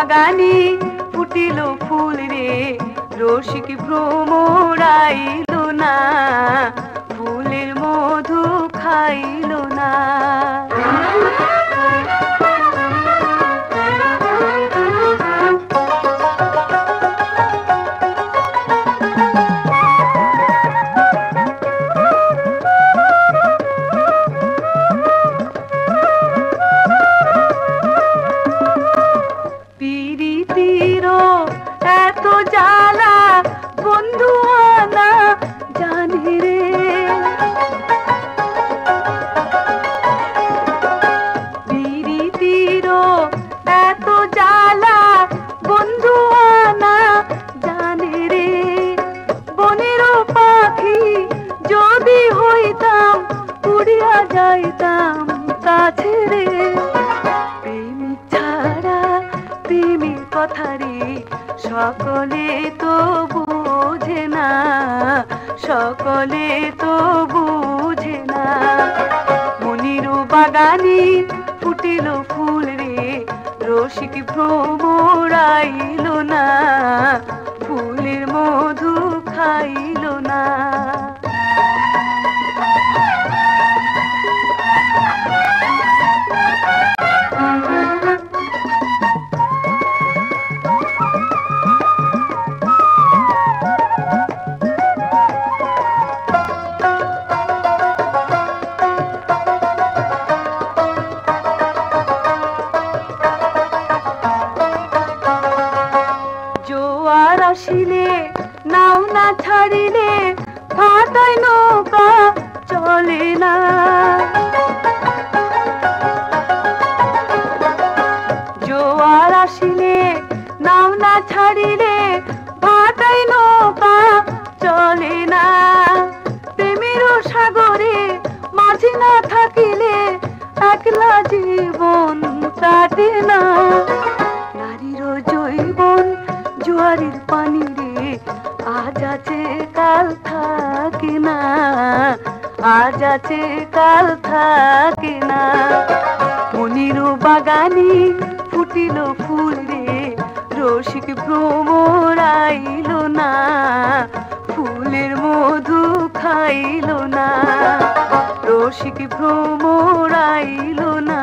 বাগানে ফুটিল ফুল রে, রসিক ভ্রমরাইল না, ফুলের মধু খাইল না। পিরিতির এত জ্বালা বন্ধু আনা জানি রে, পিরিতির এত জ্বালা বন্ধু আনা জানি রে। বনের পাখি যদি হইতাম উড়িয়া যাইতাম কাছে রে, প্রেমিক ছাড়া প্রেমের কথা রে সকলে তো বুঝে না, সকলে তো বুঝে না। মনির বাগানে ফুটিল ফুল রে, রসিক ভ্রমরাইল না, ফুলের মধু খাইল না। জোয়ার আসিলে নাও না ছাড়িলে ভাটায় নৌকা চলে না, জোয়ার আসিলে নাও না ছাড়িলে ভাটায় নৌকা চলে না। প্রেমের সাগরে মাঝি না থাকিলে একলা জীবন কাটে না। নারীর জৈবন জোয়ারের পানি রে, আজ আছে কাল থাকে না, আজ আছে কাল থাকে না। মনির বাগানে ফুটিল ফুল রে, রসিক ভ্রমরাইল না, ফুলের মধু খাইল না, রসিক ভ্রমরাইল না।